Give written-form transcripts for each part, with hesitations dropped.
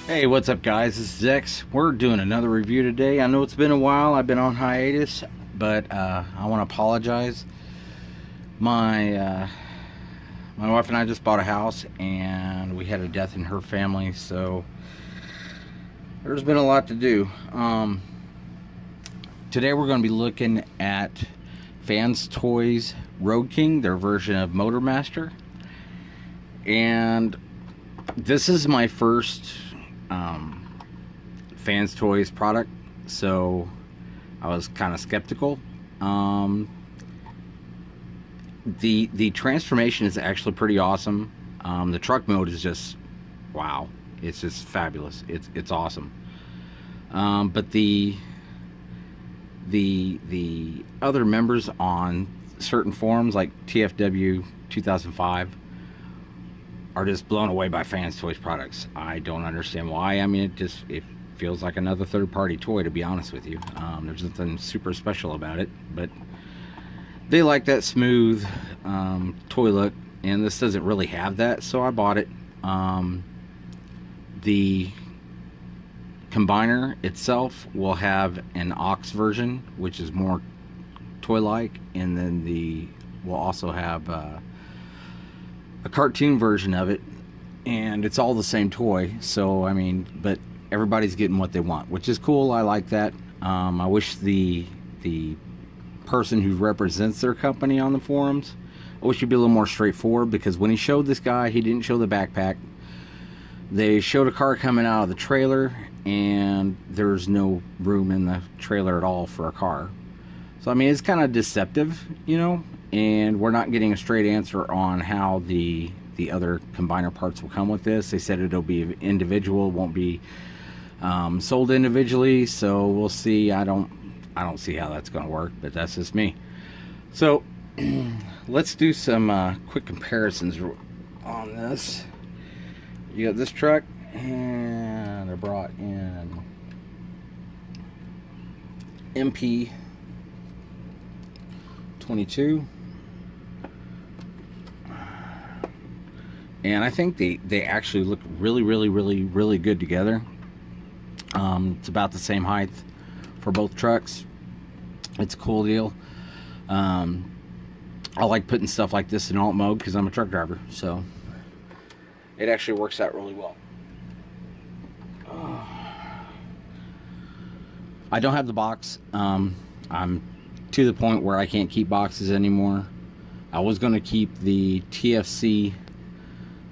Hey, what's up, guys? This is X. We're doing another review today. I know it's been a while. I've been on hiatus, but I want to apologize. My wife and I just bought a house, and we had a death in her family, so there's been a lot to do. Today we're going to be looking at Fanstoys Roadking, their version of Motormaster, and this is my first Fanstoys product, so I was kind of skeptical. The transformation is actually pretty awesome. The truck mode is just wow, it's just fabulous. It's awesome. But the other members on certain forums like TFW 2005 are just blown away by Fanstoys products. I don't understand why. I mean, it feels like another third-party toy, to be honest with you. There's nothing super special about it, but they like that smooth toy look, and this doesn't really have that, so I bought it. The combiner itself will have an aux version, which is more toy-like, and then we'll also have a cartoon version of it, and it's all the same toy. So I mean, but everybody's getting what they want, which is cool. I like that. I wish the person who represents their company on the forums, I wish he'd be a little more straightforward, because when he showed this guy, he didn't show the backpack. They showed a car coming out of the trailer, and there's no room in the trailer at all for a car. So I mean, it's kind of deceptive, you know, and we're not getting a straight answer on how the other combiner parts will come with this. They said it'll be individual, won't be sold individually, so we'll see. I don't see how that's going to work, but that's just me. So let's do some quick comparisons on this. You got this truck, and I brought in MP 22, and I think they actually look really good together. It's about the same height for both trucks. It's a cool deal. I like putting stuff like this in alt mode because I'm a truck driver, so it actually works out really well. I don't have the box. I'm to the point where I can't keep boxes anymore. I was going to keep the TFC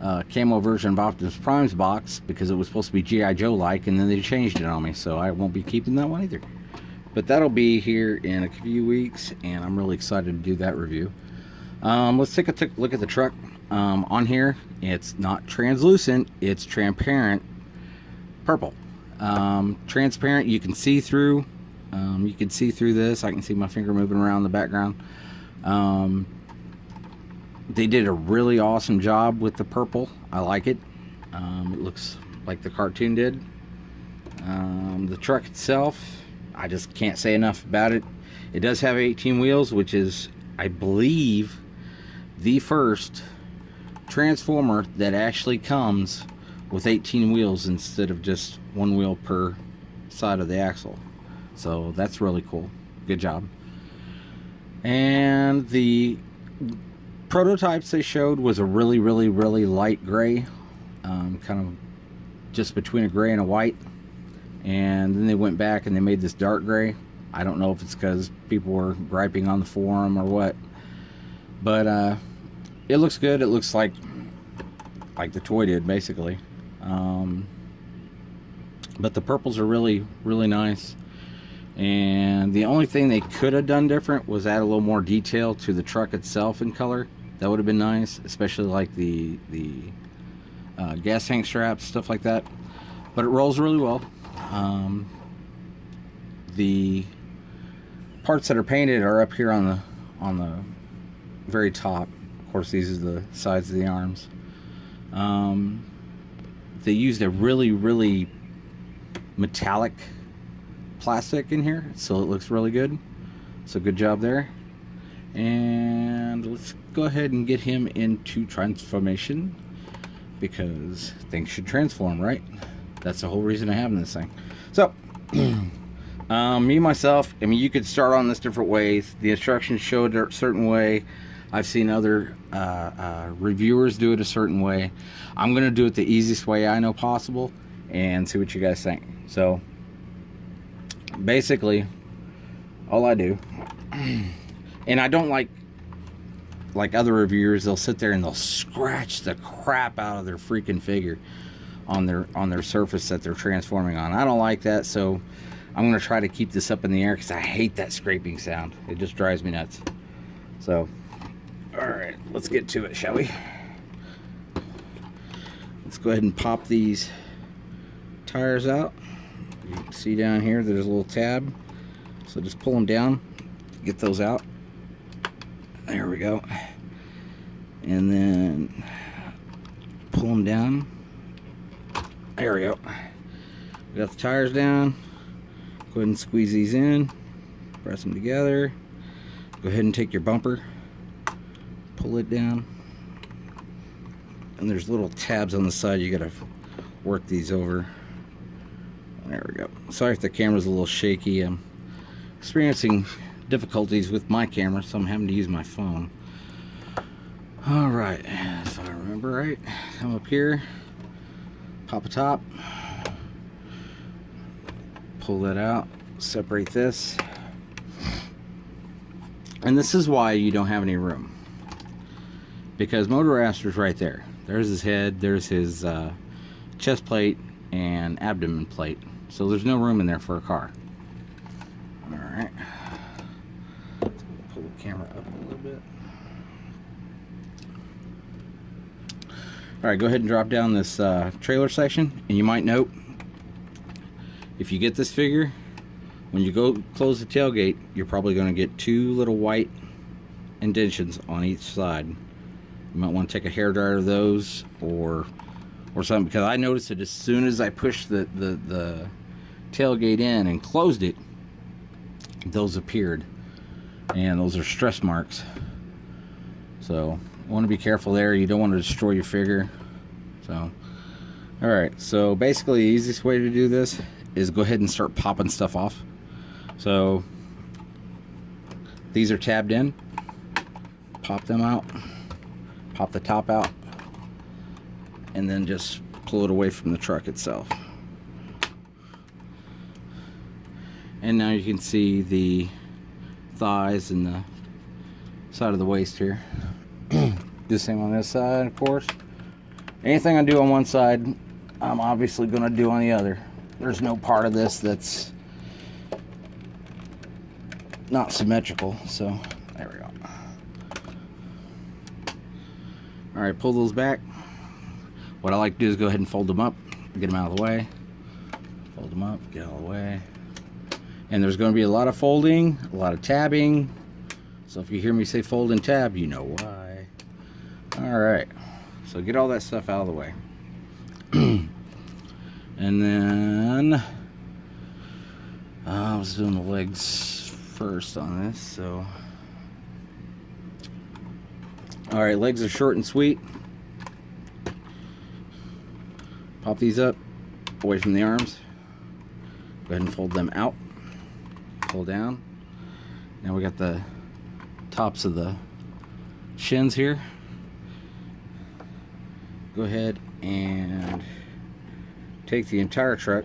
camo version of Optimus Prime's box because it was supposed to be G.I. Joe like, and then they changed it on me, so I won't be keeping that one either. But that'll be here in a few weeks, and I'm really excited to do that review. Let's take a look at the truck. On here, it's not translucent, it's transparent purple. Transparent, you can see through. You can see through this. I can see my finger moving around in the background. They did a really awesome job with the purple. I like it. It looks like the cartoon did. The truck itself, I just can't say enough about it. It does have 18 wheels, which is, I believe, the first Transformer that actually comes with 18 wheels instead of just one wheel per side of the axle. So that's really cool. Good job. And the prototypes they showed was a really light gray, kind of just between a gray and a white, and then they went back and they made this dark gray. I don't know if it's because people were griping on the forum or what, but it looks good. It looks like the toy did, basically. But the purples are really nice, and the only thing they could have done different was add a little more detail to the truck itself in color. That would have been nice, especially like the gas tank straps, stuff like that. But it rolls really well. The parts that are painted are up here on the very top. Of course, these are the sides of the arms. They used a really metallic plastic in here, so it looks really good. So good job there. And let's go ahead and get him into transformation, because things should transform, right? That's the whole reason I have this thing. So, me myself, I mean, you could start on this different ways. The instructions show it a certain way. I've seen other reviewers do it a certain way. I'm going to do it the easiest way I know possible and see what you guys think. So, basically, all I do, and I don't like other reviewers, they'll sit there and they'll scratch the crap out of their freaking figure on their surface that they're transforming on. I don't like that, so I'm going to try to keep this up in the air because I hate that scraping sound. It just drives me nuts. So, alright, let's get to it, shall we? Let's go ahead and pop these tires out. You can see down here there's a little tab, so just pull them down, get those out. There we go. And then pull them down. There we go. We got the tires down. Go ahead and squeeze these in, press them together. Go ahead and take your bumper, pull it down, and there's little tabs on the side. You gotta work these over. There we go. Sorry if the camera's a little shaky. I'm experiencing difficulties with my camera, so I'm having to use my phone. Alright, if I remember right, come up here, pop a top, pull that out, separate this, and this is why you don't have any room, because Motormaster's right there. There's his head, there's his chest plate and abdomen plate, so there's no room in there for a car. Alright, pull the camera up a little bit. Alright, go ahead and drop down this trailer section, and you might note, if you get this figure, when you go close the tailgate, you're probably going to get two little white indentions on each side. You might want to take a hairdryer to those or something, because I noticed it as soon as I pushed the tailgate in and closed it, those appeared, and those are stress marks. So you want to be careful there. You don't want to destroy your figure. So, alright, so basically the easiest way to do this is go ahead and start popping stuff off. So these are tabbed in. Pop them out, pop the top out, and then just pull it away from the truck itself. And now you can see the thighs and the side of the waist here. Do the same on this side, of course. Anything I do on one side, I'm obviously going to do on the other. There's no part of this that's not symmetrical, so there we go. Alright, pull those back. What I like to do is go ahead and fold them up, get them out of the way. Fold them up, get out of the way. And there's going to be a lot of folding, a lot of tabbing. So if you hear me say fold and tab, you know why. Alright, so get all that stuff out of the way. And then I was doing the legs first on this, so alright, legs are short and sweet. Pop these up away from the arms. Go ahead and fold them out. Pull down. Now we got the tops of the shins here. Go ahead and take the entire truck.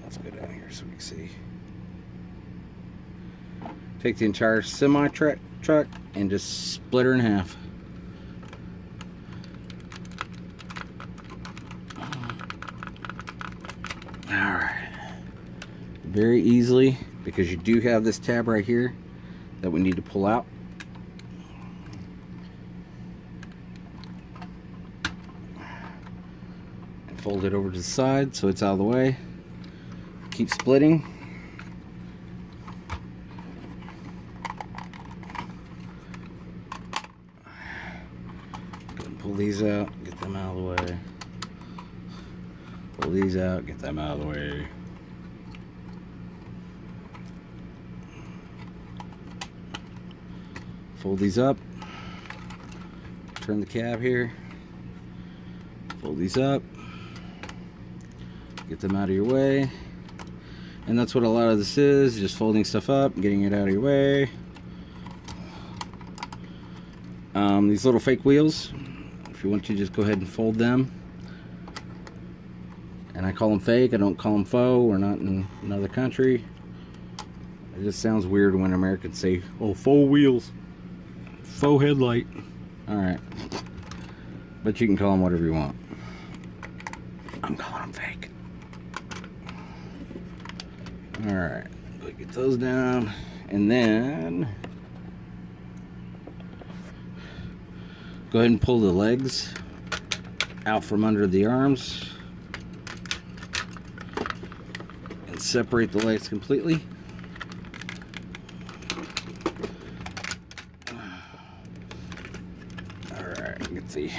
Let's go down here so we can see. Take the entire semi truck and just split her in half. Alright. Very easily, because you do have this tab right here that we need to pull out. And fold it over to the side so it's out of the way. Keep splitting. Go and pull these out, get them out of the way. Pull these out, get them out of the way. Fold these up, turn the cab here, fold these up, Get them out of your way. And that's what a lot of this is, just folding stuff up, getting it out of your way. These little fake wheels, if you want to, just go ahead and fold them. And I call them fake, I don't call them faux. We're not in another country. It just sounds weird when Americans say, oh, faux wheels, faux headlight. Alright. But you can call them whatever you want. I'm calling them fake. Alright, get those down, and then go ahead and pull the legs out from under the arms and separate the legs completely. Alright, get the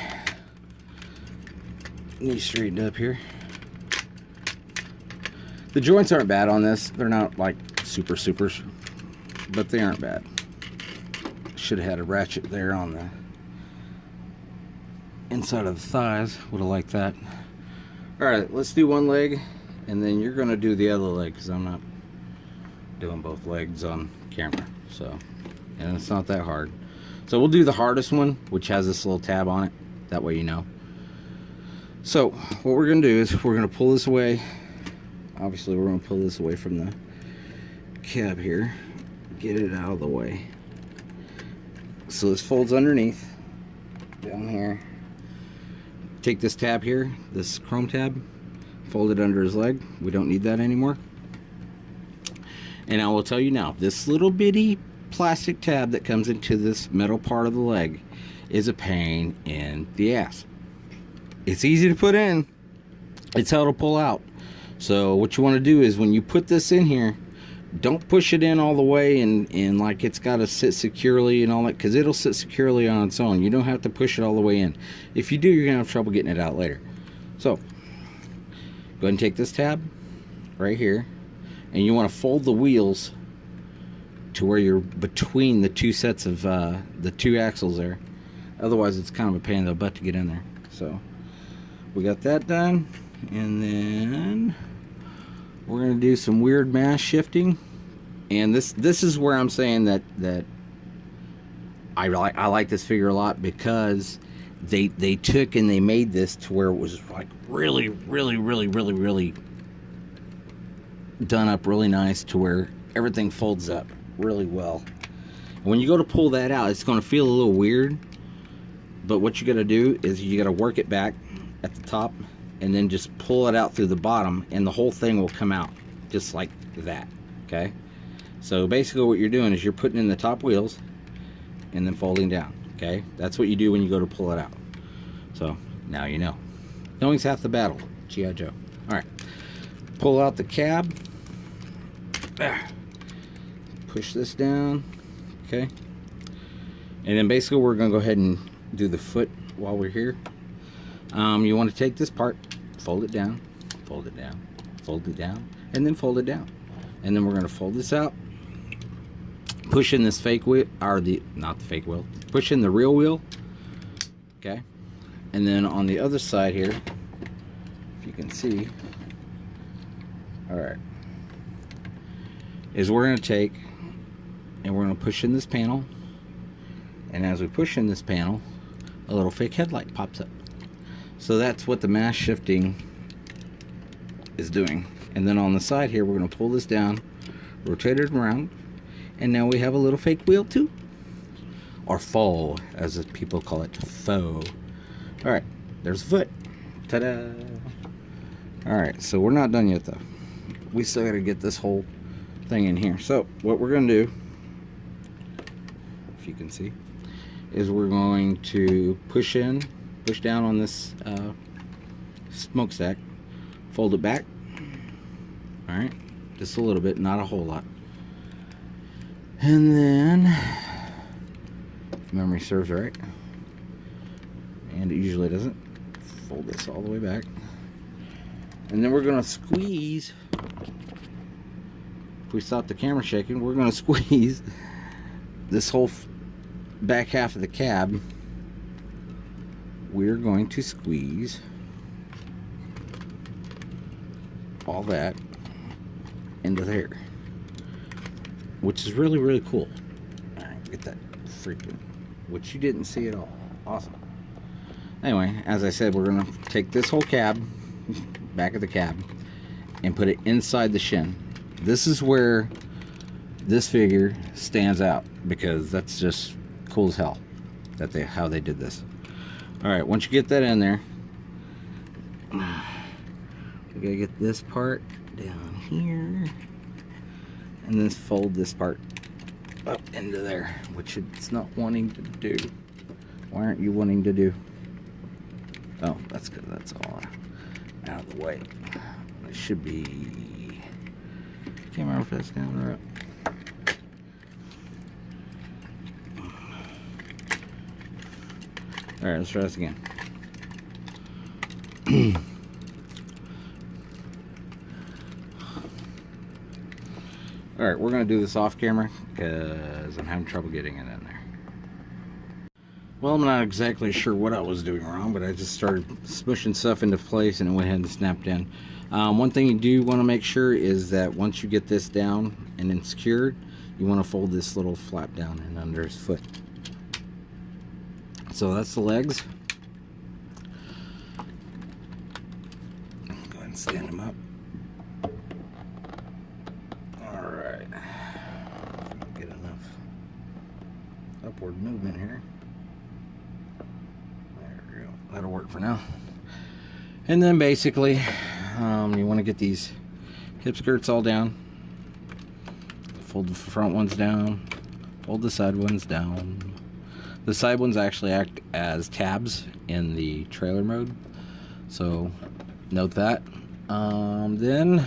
knee straightened up here. The joints aren't bad on this. They're not like supers, but they aren't bad. Should have had a ratchet there on the inside of the thighs. Would have liked that. Alright, let's do one leg, and then you're going to do the other leg, because I'm not doing both legs on camera. So, and it's not that hard. So we'll do the hardest one, which has this little tab on it. That way you know. So, what we're going to do is we're going to pull this away. Obviously, we're going to pull this away from the cab here. Get it out of the way. So this folds underneath, down here. Take this tab here, this chrome tab, fold it under his leg. We don't need that anymore. And I will tell you now, this little bitty plastic tab that comes into this metal part of the leg is a pain in the ass. It's easy to put in. It's how to pull out. So what you want to do is when you put this in here, don't push it in all the way and like it's got to sit securely and all that, because it'll sit securely on its own. You don't have to push it all the way in. If you do, you're going to have trouble getting it out later. So go ahead and take this tab right here, and you want to fold the wheels to where you're between the two sets of the two axles there. Otherwise, it's kind of a pain in the butt to get in there. So we got that done, and then we're going to do some weird mass shifting. And this is where I'm saying that I like this figure a lot, because they took and they made this to where it was like really done up really nice, to where everything folds up really well. And when you go to pull that out, it's going to feel a little weird, but what you got to do is you got to work it back at the top and then just pull it out through the bottom, and the whole thing will come out just like that. Okay, so basically what you're doing is you're putting in the top wheels and then folding down. Okay, that's what you do when you go to pull it out. So now you know. Knowing's half the battle. G.I. Joe. Alright, pull out the cab. There. Push this down. Okay, and then basically we're going to go ahead and do the foot while we're here. You want to take this part, fold it down, fold it down, fold it down, and then fold it down. And then we're going to fold this out, push in this fake wheel, or not the fake wheel, push in the real wheel. Okay, and then on the other side here, if you can see, alright, is we're going to take and we're going to push in this panel, and as we push in this panel, a little fake headlight pops up. So that's what the mass shifting is doing. And then on the side here, we're going to pull this down, rotate it around, and now we have a little fake wheel too. Or faux, as people call it, faux. Alright, there's the foot. Ta-da! Alright, so we're not done yet though. We still got to get this whole thing in here. So what we're going to do, if you can see, is we're going to push down on this smokestack, fold it back. Alright, just a little bit, not a whole lot. And then, if memory serves right, and it usually doesn't, fold this all the way back. And then we're going to squeeze, if we stop the camera shaking, we're going to squeeze this whole back half of the cab. We're going to squeeze all that into there, which is really, really cool. All right, get that freaking, which you didn't see at all. Awesome. Anyway, as I said, we're gonna take this whole cab, back of the cab, and put it inside the shin. This is where this figure stands out, because that's just cool as hell that how they did this. All right, once you get that in there, we gotta get this part down here, and then fold this part up into there, which it's not wanting to do. Why aren't you wanting to do? Oh, that's good. That's all out of the way. It should be. Can't remember if that's down or up. All right, let's try this again. All right, we're gonna do this off camera because I'm having trouble getting it in there. Well, I'm not exactly sure what I was doing wrong, but I just started smushing stuff into place and it went ahead and snapped in. One thing you do want to make sure is that once you get this down and then secured, you want to fold this little flap down and under his foot. So that's the legs. Go ahead and stand them up. Alright. Get enough upward movement here. There we go. That'll work for now. And then basically, you want to get these hip skirts all down. Fold the front ones down. Fold the side ones down. The side ones actually act as tabs in the trailer mode, so note that. Then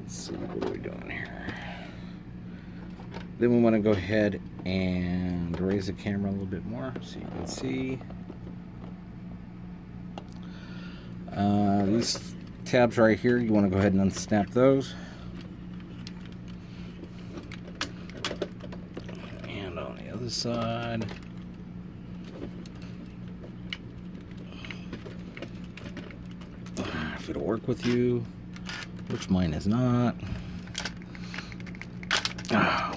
let's see, what are we doing here? Then we want to go ahead and raise the camera a little bit more so you can see. These tabs right here, you want to go ahead and unsnap those. This side. If it'll work with you, which mine is not.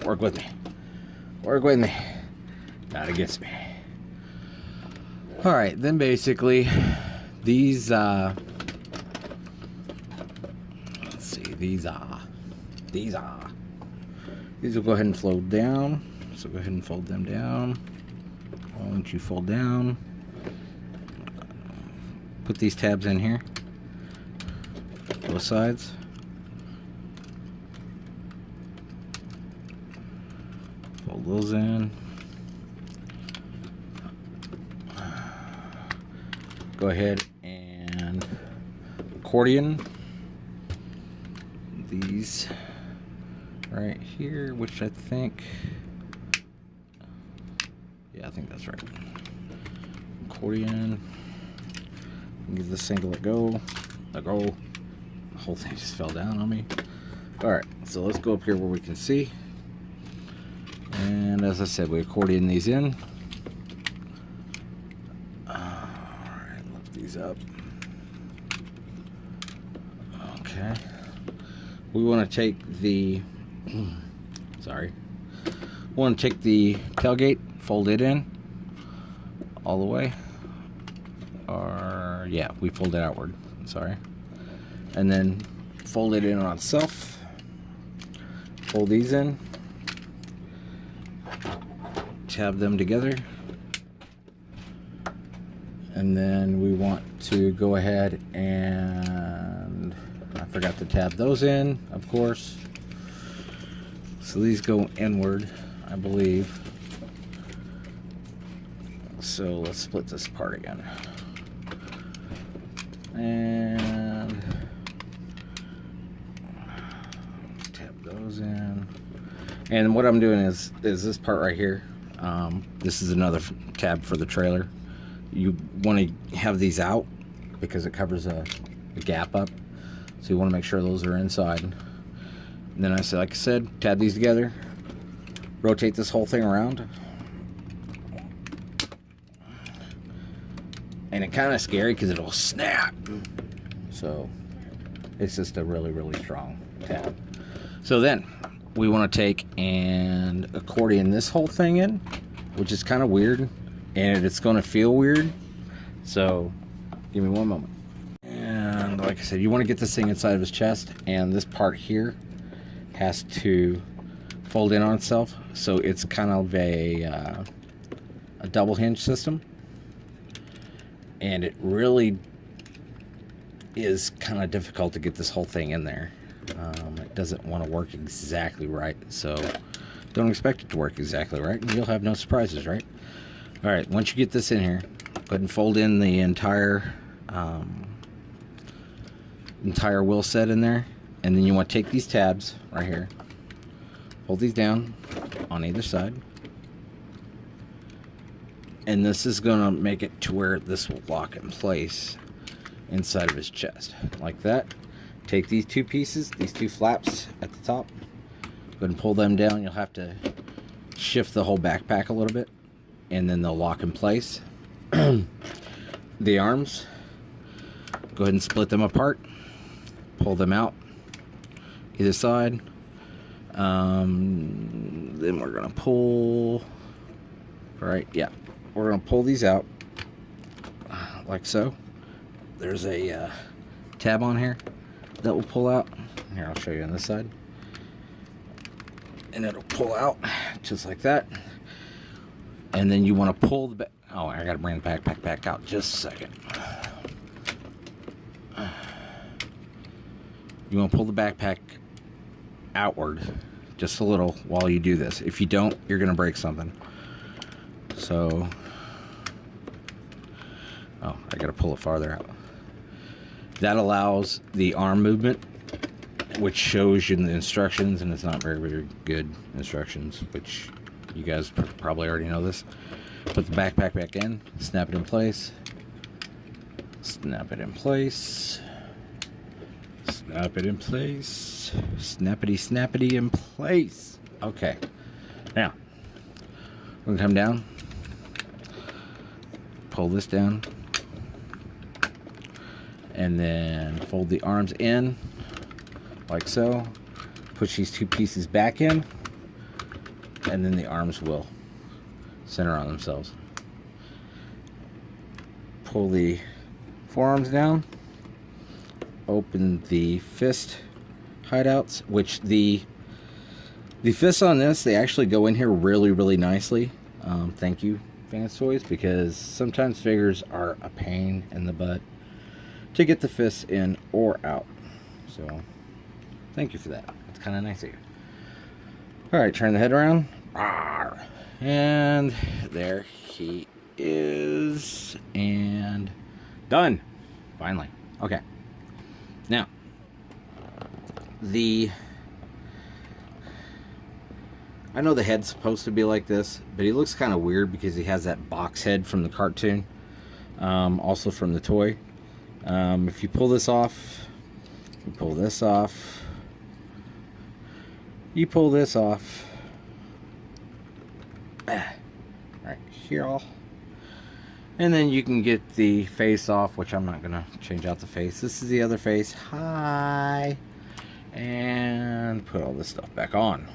Work with me. Work with me. Not against me. Alright, then basically these let's see, these will go ahead and float down. So go ahead and fold them down. Once you fold down, put these tabs in here, both sides. Fold those in. Go ahead and accordion these right here, which I think. Yeah, I think that's right. Accordion. Give this single a go. Let go. The whole thing just fell down on me. Alright, so let's go up here where we can see. And as I said, we accordion these in. Alright, lift these up. Okay. We want to take the sorry. We want to take the tailgate, fold it in all the way, or yeah, we fold it outward, sorry, and then fold it in on itself. Fold these in, tab them together, and then we want to go ahead and I forgot to tab those in, of course. So these go inward, I believe. So let's split this apart again. And tab those in. And what I'm doing is this part right here. This is another tab for the trailer. You want to have these out because it covers a gap up. So you want to make sure those are inside. And then like I said, tab these together. Rotate this whole thing around. And it's kind of scary because it'll snap. So It's just a really, really strong tab. So then we want to take and accordion this whole thing in, which is kind of weird, and it's going to feel weird. So give me one moment. And like I said, you want to get this thing inside of his chest, and this part here has to fold in on itself. So it's kind of a double hinge system, and it really is kind of difficult to get this whole thing in there. It doesn't want to work exactly right, so don't expect it to work exactly right, and you'll have no surprises, right? All right, once you get this in here, go ahead and fold in the entire wheel set in there, and then you want to take these tabs right here, fold these down on either side, and this is going to make it to where this will lock in place inside of his chest, like that. Take these two pieces, these two flaps at the top, go ahead and pull them down. You'll have to shift the whole backpack a little bit, and then they'll lock in place. The arms, go ahead and split them apart, pull them out either side. Then we're gonna pull, right, yeah, we're gonna pull these out like so. There's a tab on here that will pull out. Here, I'll show you on this side, and it'll pull out just like that. And then you want to pull the back. Oh, I gotta bring the backpack back out just a second. You want to pull the backpack outward just a little while you do this. If you don't, you're gonna break something. So, oh, I gotta pull it farther out. That allows the arm movement, which shows you in the instructions, and it's not very, very good instructions, which you guys probably already know this. Put the backpack back in, snap it in place, snap it in place, snap it in place, snappity snappity in place. Okay, now we're gonna come down, pull this down, and then fold the arms in like so. Push these two pieces back in, and then the arms will center on themselves. Pull the forearms down, open the fist hideouts, which the fists on this, they actually go in here really, really nicely. Thank you, Fanstoys, because sometimes figures are a pain in the butt to get the fists in or out. So thank you for that. It's kind of nice of you. All right, turn the head around. And there he is. And done. Finally. Okay. Now, I know the head's supposed to be like this, but he looks kind of weird because he has that box head from the cartoon. Also from the toy. If you pull this off, you pull this off, you pull this off, right here, and then you can get the face off, which I'm not gonna change out the face. This is the other face. Hi, and put all this stuff back on.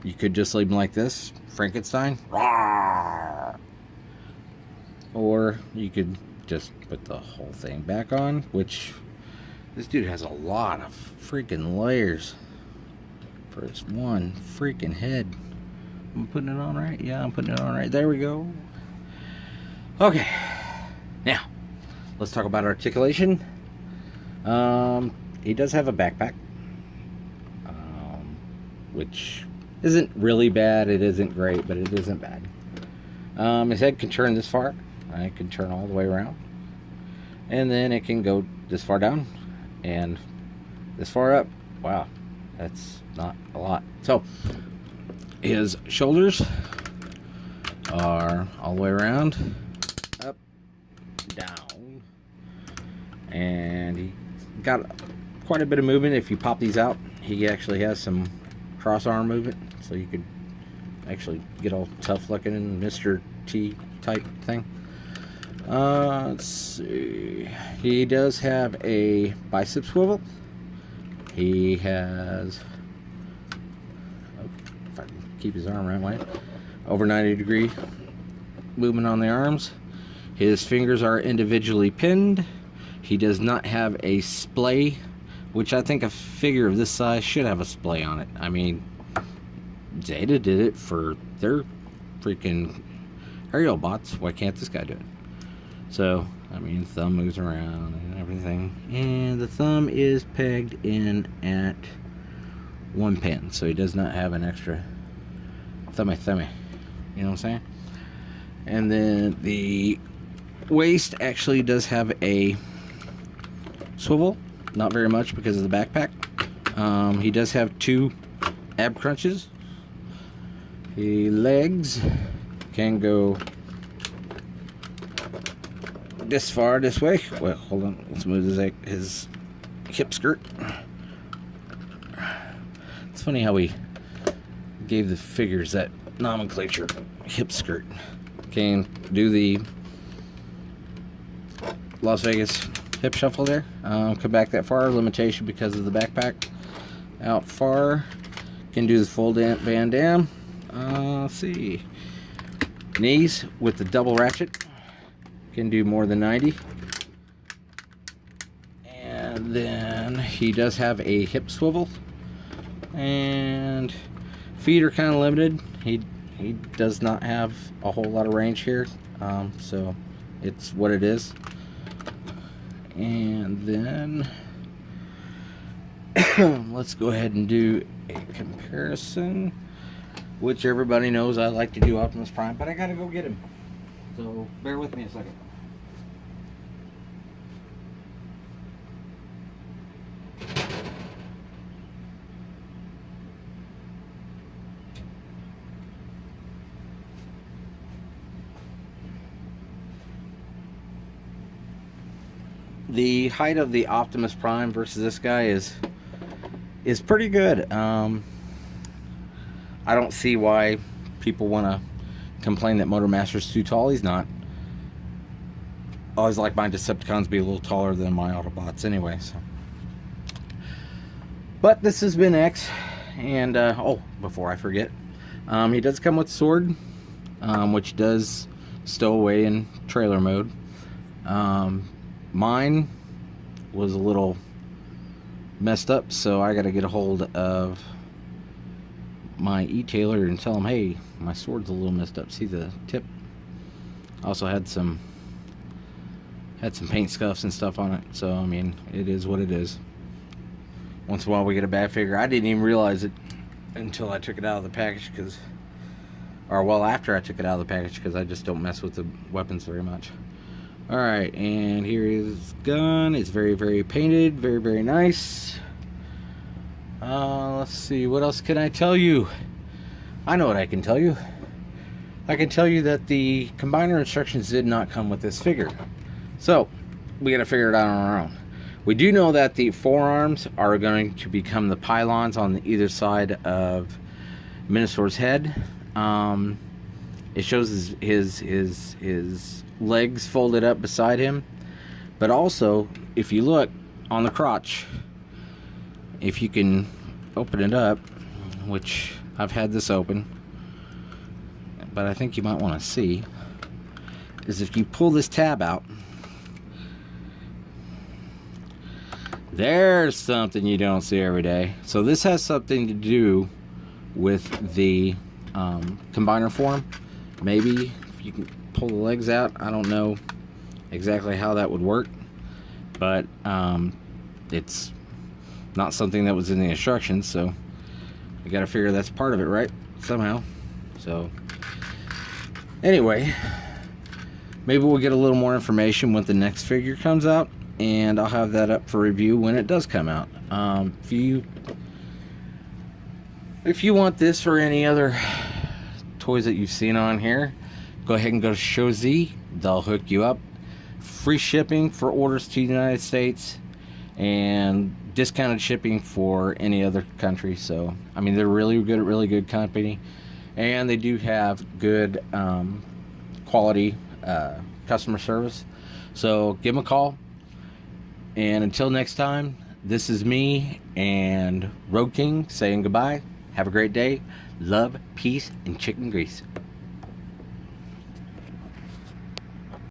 You could just leave them like this, Frankenstein. Rawr. Or you could just put the whole thing back on, which this dude has a lot of freaking layers for his one freaking head. I'm putting it on right? Yeah, I'm putting it on right. There we go. Okay. Now, let's talk about articulation. He does have a backpack, which isn't really bad. It isn't great, but it isn't bad. His head can turn this far. I can turn all the way around, and then it can go this far down and this far up. Wow, that's not a lot. So his shoulders are all the way around, up, down, and he got quite a bit of movement. If you pop these out, he actually has some cross arm movement, so you could actually get all tough looking and Mr. T type thing. Let's see. He does have a bicep swivel. He has, if I can keep his arm right way, over 90-degree movement on the arms. His fingers are individually pinned. He does not have a splay, which I think a figure of this size should have a splay on it. I mean, Zeta did it for their freaking aerial bots. Why can't this guy do it? So, I mean, thumb moves around and everything. And the thumb is pegged in at 1 pin. So he does not have an extra thummy. You know what I'm saying? And then the waist actually does have a swivel. Not very much because of the backpack. He does have 2 ab crunches. The legs can go this far this way. Well, hold on. Let's move his hip skirt. It's funny how we gave the figures that nomenclature. Hip skirt. Can do the Las Vegas hip shuffle there. Come back that far. Limitation because of the backpack. Out far. Can do the full Van Dam. Let's see. Knees with the double ratchet. Can do more than 90. And then he does have a hip swivel. And feet are kind of limited. He does not have a whole lot of range here. So it's what it is. And then let's go ahead and do a comparison, which everybody knows I like to do Optimus Prime, but I gotta go get him. So bear with me a second. The height of the Optimus Prime versus this guy is pretty good. I don't see why people want to complain that Motormaster's too tall. He's not. I always like my Decepticons to be a little taller than my Autobots anyway. So. But this has been X. And, oh, before I forget, he does come with sword, which does stow away in trailer mode. Mine was a little messed up, so I got to get a hold of my e-tailer and tell him, hey, my sword's a little messed up. See the tip? Also had some paint scuffs and stuff on it. So I mean, it is what it is. Once in a while we get a bad figure. I didn't even realize it until I took it out of the package, after I took it out of the package, because I just don't mess with the weapons very much. Alright, and here is gun. It's very, very painted. Very, very nice. Let's see. What else can I tell you? I know what I can tell you. I can tell you that the combiner instructions did not come with this figure. So, we got to figure it out on our own. We do know that the forearms are going to become the pylons on either side of Menasor's head. It shows his legs folded up beside him, but also if you look on the crotch, if you can open it up, which I've had this open, but I think you might want to see, is if you pull this tab out, there's something you don't see every day. So this has something to do with the combiner form. Maybe if you can pull the legs out. I don't know exactly how that would work, but it's not something that was in the instructions, so you got to figure that's part of it, right? Somehow. So anyway, maybe we'll get a little more information when the next figure comes out, and I'll have that up for review when it does come out. If you want this or any other toys that you've seen on here, go ahead and go to Show Z. They'll hook you up. Free shipping for orders to the United States, and discounted shipping for any other country. So I mean, they're really good company, and they do have good quality customer service. So give them a call. And until next time, this is me and Roadking saying goodbye. Have a great day. Love, peace, and chicken grease.